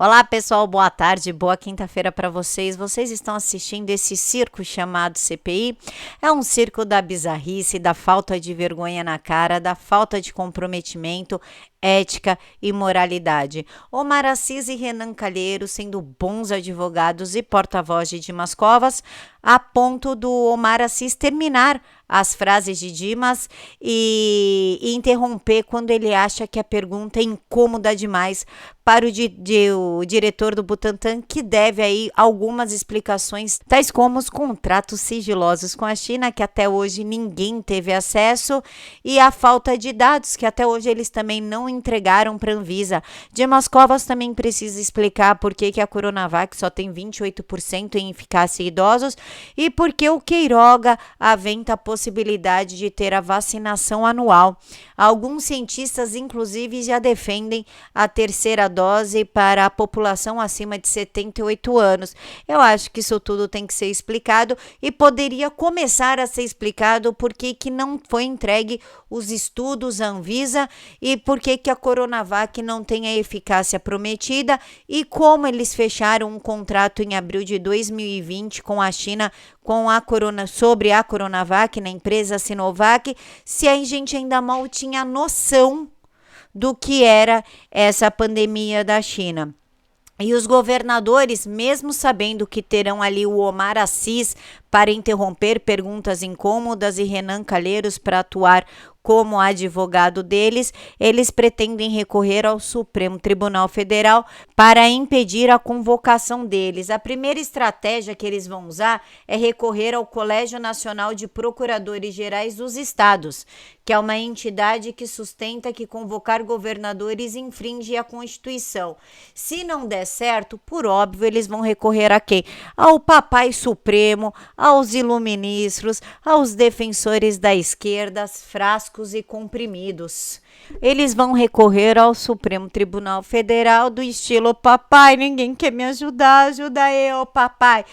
Olá, pessoal, boa tarde, boa quinta-feira para vocês. Vocês estão assistindo esse circo chamado CPI? É um circo da bizarrice, da falta de vergonha na cara, da falta de comprometimento, ética e moralidade. Omar Aziz e Renan Calheiros sendo bons advogados e porta-voz de Dimas Covas, a ponto do Omar Aziz terminar as frases de Dimas e interromper quando ele acha que a pergunta é incômoda demais para o diretor do Butantan, que deve aí algumas explicações, tais como os contratos sigilosos com a China, que até hoje ninguém teve acesso, e a falta de dados, que até hoje eles também não entregaram para a Anvisa. Dimas Covas também precisa explicar por que a Coronavac só tem 28% em eficácia em idosos e por que o Queiroga aventa a possibilidade de ter a vacinação anual. Alguns cientistas, inclusive, já defendem a terceira dose para a população acima de 78 anos. Eu acho que isso tudo tem que ser explicado e poderia começar a ser explicado por que não foi entregue os estudos à Anvisa e por que a Coronavac não tem a eficácia prometida e como eles fecharam um contrato em abril de 2020 com a China sobre a Coronavac, na empresa Sinovac, se a gente ainda mal tinha noção do que era essa pandemia da China. E os governadores, mesmo sabendo que terão ali o Omar Aziz para interromper perguntas incômodas e Renan Calheiros para atuar como advogado deles, eles pretendem recorrer ao Supremo Tribunal Federal para impedir a convocação deles. A primeira estratégia que eles vão usar é recorrer ao Colégio Nacional de Procuradores Gerais dos Estados, que é uma entidade que sustenta que convocar governadores infringe a Constituição. Se não der certo, por óbvio, eles vão recorrer a quem? Ao Papai Supremo, aos iluministros, aos defensores da esquerda, frascos e comprimidos. Eles vão recorrer ao Supremo Tribunal Federal do estilo papai, ninguém quer me ajudar, ajuda eu, papai.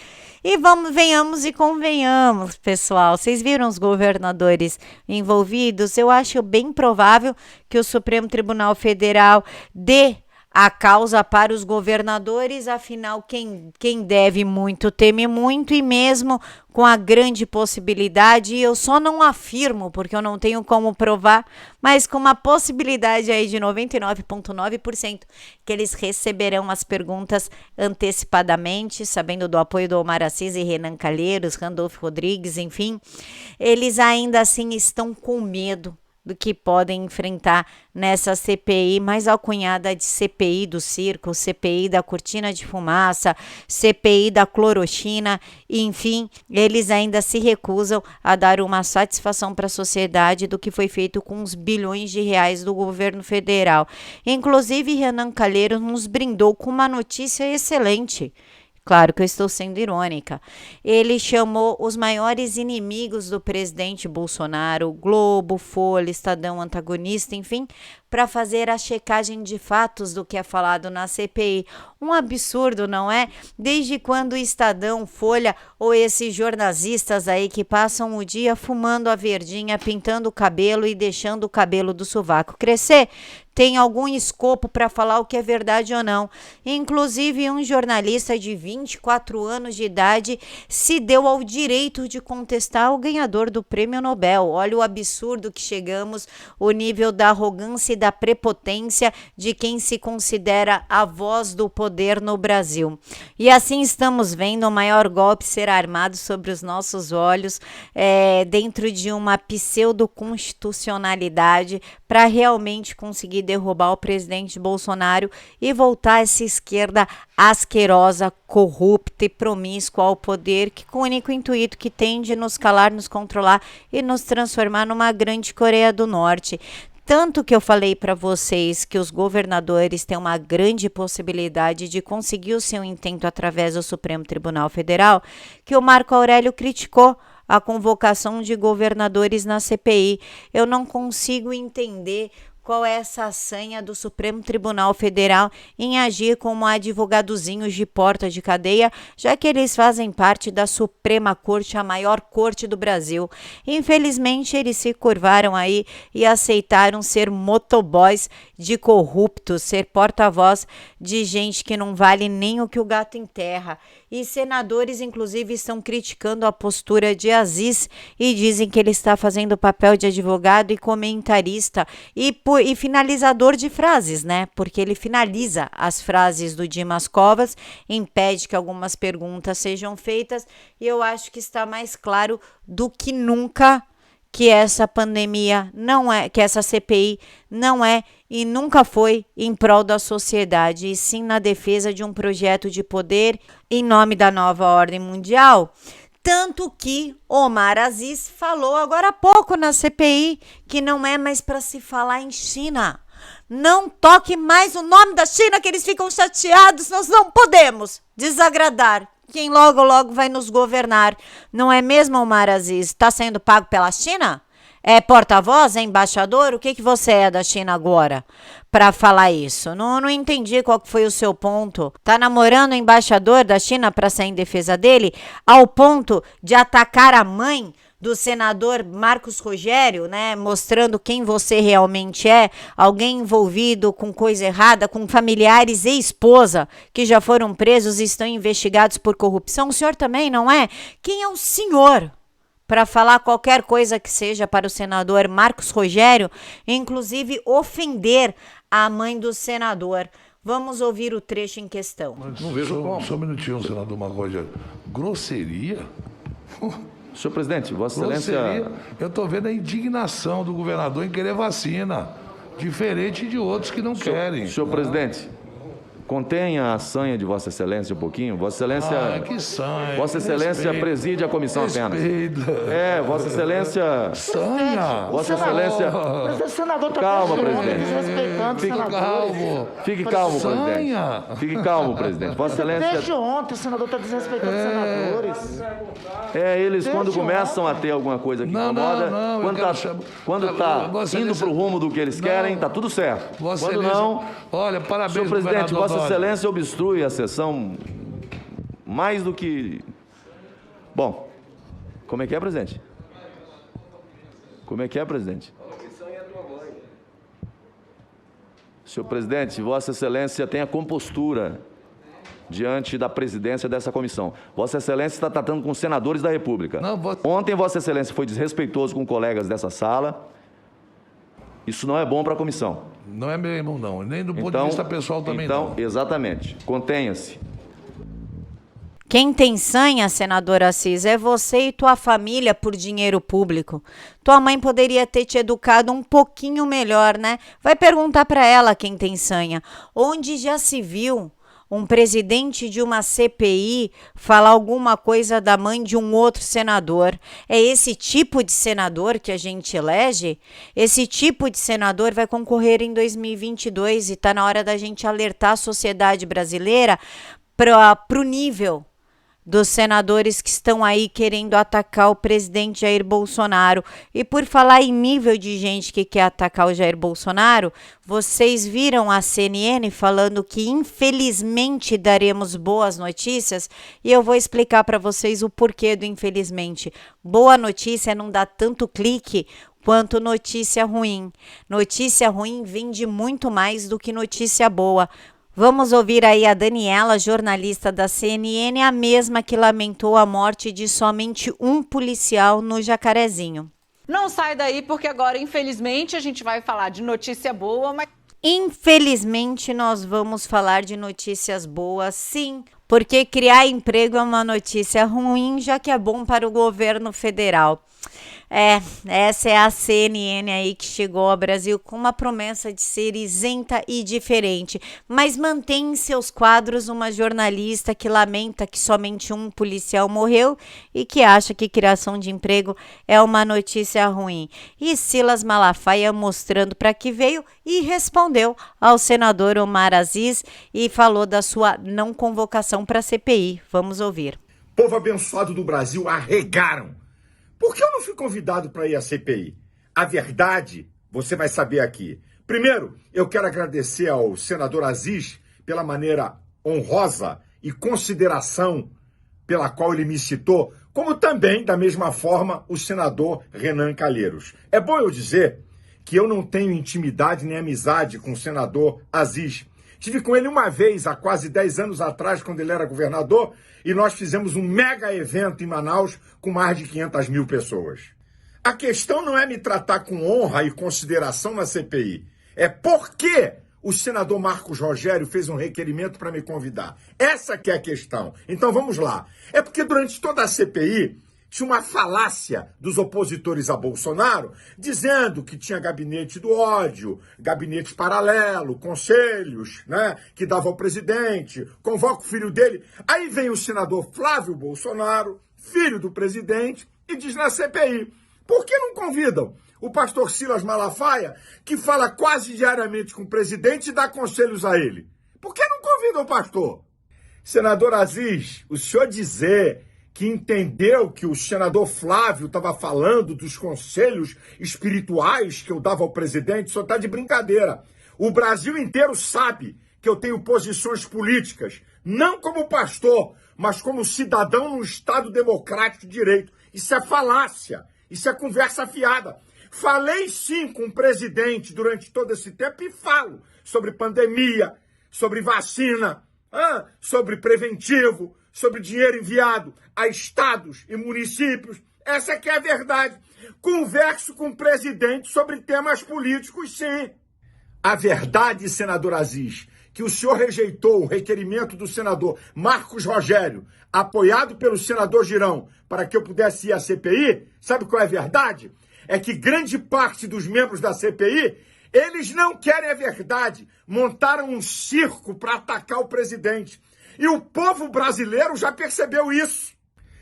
E venhamos e convenhamos, pessoal. Vocês viram os governadores envolvidos? Eu acho bem provável que o Supremo Tribunal Federal dê a causa para os governadores, afinal, quem deve muito teme muito, e mesmo com a grande possibilidade, eu só não afirmo porque eu não tenho como provar, mas com uma possibilidade aí de 99,9% que eles receberão as perguntas antecipadamente, sabendo do apoio do Omar Aziz e Renan Calheiros, Randolfo Rodrigues, enfim, eles ainda assim estão com medo do que podem enfrentar nessa CPI, mais alcunhada de CPI do circo, CPI da cortina de fumaça, CPI da cloroquina, enfim, eles ainda se recusam a dar uma satisfação para a sociedade do que foi feito com os bilhões de reais do governo federal. Inclusive, Renan Calheiros nos brindou com uma notícia excelente. Claro que eu estou sendo irônica. Ele chamou os maiores inimigos do presidente Bolsonaro, Globo, Folha, Estadão, Antagonista, enfim, para fazer a checagem de fatos do que é falado na CPI. Um absurdo, não é? Desde quando o Estadão, Folha ou esses jornalistas aí que passam o dia fumando a verdinha, pintando o cabelo e deixando o cabelo do sovaco crescer, tem algum escopo para falar o que é verdade ou não. Inclusive, um jornalista de 24 anos de idade se deu ao direito de contestar o ganhador do Prêmio Nobel. Olha o absurdo que chegamos, o nível da arrogância e da prepotência de quem se considera a voz do poder no Brasil. E assim estamos vendo o maior golpe ser armado sobre os nossos olhos, dentro de uma pseudo-constitucionalidade, para realmente conseguir derrubar o presidente Bolsonaro e voltar essa esquerda asquerosa, corrupta e promíscua ao poder, que com o único intuito que tem de nos calar, nos controlar e nos transformar numa grande Coreia do Norte. Tanto que eu falei para vocês que os governadores têm uma grande possibilidade de conseguir o seu intento através do Supremo Tribunal Federal, que o Marco Aurélio criticou a convocação de governadores na CPI. Eu não consigo entender qual é essa sanha do Supremo Tribunal Federal em agir como advogadozinhos de porta de cadeia, já que eles fazem parte da Suprema Corte, a maior corte do Brasil. Infelizmente, eles se curvaram aí e aceitaram ser motoboys de corruptos, ser porta-voz de gente que não vale nem o que o gato enterra. E senadores, inclusive, estão criticando a postura de Aziz e dizem que ele está fazendo o papel de advogado e comentarista e finalizador de frases, né? Porque ele finaliza as frases do Dimas Covas, impede que algumas perguntas sejam feitas, e eu acho que está mais claro do que nunca que essa pandemia não é, que essa CPI não é e nunca foi em prol da sociedade, e sim na defesa de um projeto de poder em nome da nova ordem mundial. Tanto que Omar Aziz falou agora há pouco na CPI que não é mais para se falar em China. Não toque mais o nome da China, que eles ficam chateados, nós não podemos desagradar quem logo vai nos governar. Não é mesmo, Omar Aziz? Está sendo pago pela China? É porta-voz? É embaixador? O que você é da China agora para falar isso? Não entendi qual foi o seu ponto. Tá namorando o embaixador da China para sair em defesa dele, ao ponto de atacar a mãe do senador Marcos Rogério, né, mostrando quem você realmente é, alguém envolvido com coisa errada, com familiares e esposa que já foram presos e estão investigados por corrupção. O senhor também, não é? Quem é o senhor para falar qualquer coisa que seja para o senador Marcos Rogério, inclusive ofender a mãe do senador? Vamos ouvir o trecho em questão. Mas não vejo como. Só um minutinho, senador Marcos Rogério. Grosseria? Senhor presidente, Vossa Excelência... Eu estou vendo a indignação do governador em querer vacina, diferente de outros que não querem. Senhor presidente, contenha a sanha de Vossa Excelência um pouquinho. Vossa Excelência... que sanha. Vossa Excelência preside a comissão apenas. Vossa Excelência... Sanha. Vossa Excelência... Mas o senador está Calma, presidente. desrespeitando os senadores. Calmo. Fique calmo, presidente. Sanha. Fique calmo, presidente. Vossa Excelência... Desde ontem o senador está desrespeitando os senadores. Eles quando começam a ter alguma coisa que incomoda, quando está indo para o rumo do que eles querem, está tudo certo. Quando não... Olha, parabéns, senhor presidente, Vossa Dória. Excelência obstrui a sessão mais do que... Bom, como é que é, presidente? Como é que é, presidente? Senhor presidente, Vossa Excelência tem a compostura diante da presidência dessa comissão. Vossa Excelência está tratando com os senadores da República. Ontem, Vossa Excelência foi desrespeitoso com colegas dessa sala. Isso não é bom para a comissão. Não é mesmo, não. Nem do ponto de vista pessoal também não. Exatamente. Contenha-se. Quem tem sanha, senador Assis, é você e tua família por dinheiro público. Tua mãe poderia ter te educado um pouquinho melhor, né? Vai perguntar para ela quem tem sanha. Onde já se viu um presidente de uma CPI falar alguma coisa da mãe de um outro senador? É esse tipo de senador que a gente elege? Esse tipo de senador vai concorrer em 2022 e está na hora da gente alertar a sociedade brasileira para o nível dos senadores que estão aí querendo atacar o presidente Jair Bolsonaro. E por falar em nível de gente que quer atacar o Jair Bolsonaro, vocês viram a CNN falando que infelizmente daremos boas notícias, e eu vou explicar para vocês o porquê do infelizmente. Boa notícia não dá tanto clique quanto notícia ruim. Notícia ruim vende muito mais do que notícia boa. Vamos ouvir aí a Daniela, jornalista da CNN, a mesma que lamentou a morte de somente um policial no Jacarezinho. Não sai daí, porque agora, infelizmente, a gente vai falar de notícia boa, mas... Infelizmente, nós vamos falar de notícias boas, sim, porque criar emprego é uma notícia ruim, já que é bom para o governo federal. Essa é a CNN aí que chegou ao Brasil com uma promessa de ser isenta e diferente, mas mantém em seus quadros uma jornalista que lamenta que somente um policial morreu e que acha que criação de emprego é uma notícia ruim. E Silas Malafaia mostrando para que veio e respondeu ao senador Omar Aziz e falou da sua não convocação para a CPI. Vamos ouvir. Povo abençoado do Brasil, arregaram. Por que eu não fui convidado para ir à CPI? A verdade, você vai saber aqui. Primeiro, eu quero agradecer ao senador Aziz pela maneira honrosa e consideração pela qual ele me citou, como também, da mesma forma, o senador Renan Calheiros. É bom eu dizer que eu não tenho intimidade nem amizade com o senador Aziz. Tive com ele uma vez, há quase 10 anos atrás, quando ele era governador, e nós fizemos um mega evento em Manaus com mais de 500 mil pessoas. A questão não é me tratar com honra e consideração na CPI. É por que o senador Marcos Rogério fez um requerimento para me convidar. Essa que é a questão. Então vamos lá. É porque durante toda a CPI tinha uma falácia dos opositores a Bolsonaro, dizendo que tinha gabinete do ódio, gabinete paralelo, conselhos, né, que dava ao presidente, convoca o filho dele. Aí vem o senador Flávio Bolsonaro, filho do presidente, e diz na CPI, por que não convidam o pastor Silas Malafaia, que fala quase diariamente com o presidente e dá conselhos a ele? Por que não convidam o pastor? Senador Aziz, o senhor dizer que entendeu que o senador Flávio estava falando dos conselhos espirituais que eu dava ao presidente, só está de brincadeira. O Brasil inteiro sabe que eu tenho posições políticas, não como pastor, mas como cidadão num Estado democrático de direito. Isso é falácia, isso é conversa fiada. Falei sim com o presidente durante todo esse tempo e falo sobre pandemia, sobre vacina, sobre preventivo, sobre dinheiro enviado a estados e municípios. Essa que é a verdade. Converso com o presidente sobre temas políticos, sim. A verdade, senador Aziz, que o senhor rejeitou o requerimento do senador Marcos Rogério, apoiado pelo senador Girão, para que eu pudesse ir à CPI, sabe qual é a verdade? É que grande parte dos membros da CPI, eles não querem a verdade. Montaram um circo para atacar o presidente. E o povo brasileiro já percebeu isso.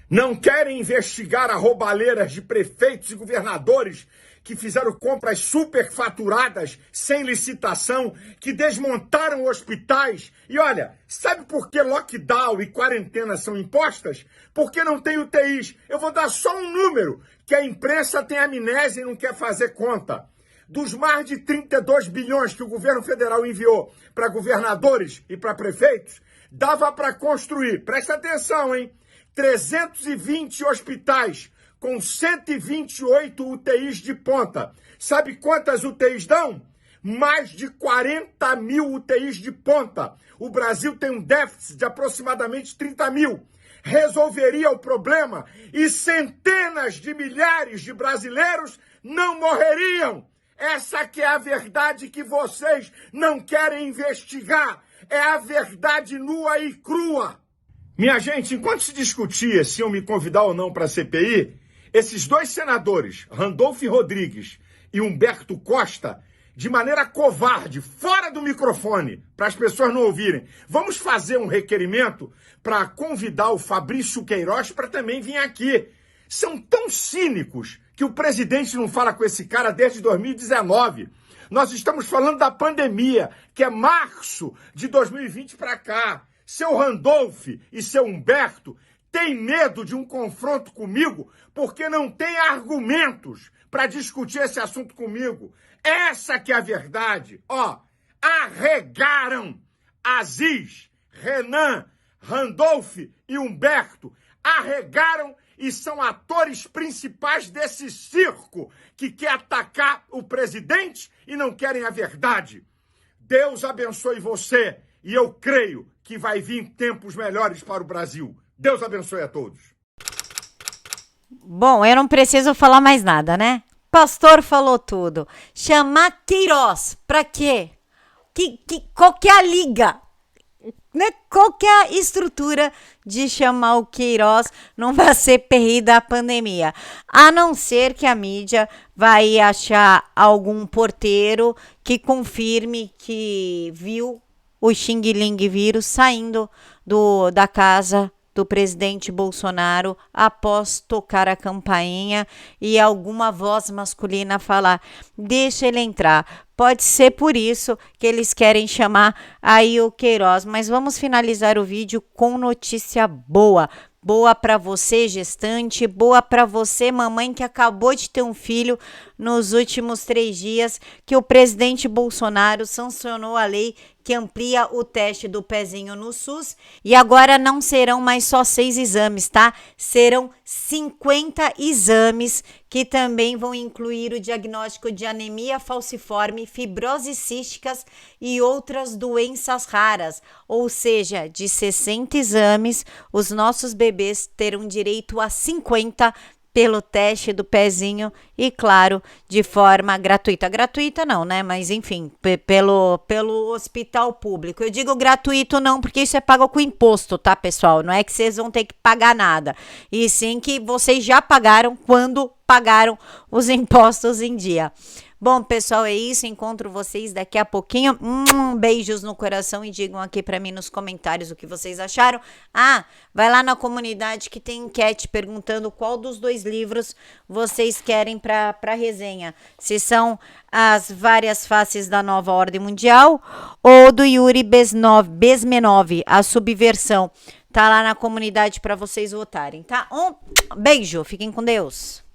Não querem investigar arrobaleiras de prefeitos e governadores que fizeram compras superfaturadas, sem licitação, que desmontaram hospitais. E olha, sabe por que lockdown e quarentena são impostas? Porque não tem UTIs. Eu vou dar só um número, que a imprensa tem amnésia e não quer fazer conta. Dos mais de 32 bilhões que o governo federal enviou para governadores e para prefeitos, dava para construir, presta atenção, hein? 320 hospitais com 128 UTIs de ponta. Sabe quantas UTIs dão? Mais de 40 mil UTIs de ponta. O Brasil tem um déficit de aproximadamente 30 mil. Resolveria o problema e centenas de milhares de brasileiros não morreriam. Essa que é a verdade que vocês não querem investigar. É a verdade nua e crua. Minha gente, enquanto se discutia se iam me convidar ou não para a CPI, esses dois senadores, Randolfo Rodrigues e Humberto Costa, de maneira covarde, fora do microfone, para as pessoas não ouvirem, vamos fazer um requerimento para convidar o Fabrício Queiroz para também vir aqui. São tão cínicos que o presidente não fala com esse cara desde 2019. Nós estamos falando da pandemia, que é março de 2020 para cá. Seu Randolfo e seu Humberto têm medo de um confronto comigo porque não têm argumentos para discutir esse assunto comigo. Essa que é a verdade. Ó, arregaram Aziz, Renan, Randolfo e Humberto. Arregaram e são atores principais desse circo que quer atacar o presidente e não querem a verdade. Deus abençoe você e eu creio que vai vir tempos melhores para o Brasil. Deus abençoe a todos. Bom, eu não preciso falar mais nada, né? Pastor falou tudo. Chamar Queiroz, pra quê? Qual que é a liga? Né? Qual que é a estrutura de chamar o Queiroz numa CPI da pandemia? A não ser que a mídia vai achar algum porteiro que confirme que viu o Xing Ling vírus saindo da casa do presidente Bolsonaro após tocar a campainha e alguma voz masculina falar, deixa ele entrar. Pode ser por isso que eles querem chamar aí o Queiroz, mas vamos finalizar o vídeo com notícia boa. boa para você, gestante, boa para você, mamãe que acabou de ter um filho nos últimos 3 dias, que o presidente Bolsonaro sancionou a lei que amplia o teste do pezinho no SUS, e agora não serão mais só 6 exames, tá? Serão 50 exames que também vão incluir o diagnóstico de anemia falciforme, fibrose císticas e outras doenças raras. Ou seja, de 60 exames, os nossos bebês terão direito a 50 pelo teste do pezinho e, claro, de forma gratuita. Gratuita não, né? Mas, enfim, pelo hospital público. Eu digo gratuito não, porque isso é pago com imposto, tá, pessoal? Não é que vocês vão ter que pagar nada. E sim que vocês já pagaram quando pagaram os impostos em dia. Bom, pessoal, é isso. Encontro vocês daqui a pouquinho. Beijos no coração e digam aqui pra mim nos comentários o que vocês acharam. Ah, vai lá na comunidade que tem enquete perguntando qual dos 2 livros vocês querem pra resenha. Se são As Várias Faces da Nova Ordem Mundial ou do Yuri Bezmenov, A Subversão. Tá lá na comunidade pra vocês votarem, tá? Um beijo, fiquem com Deus.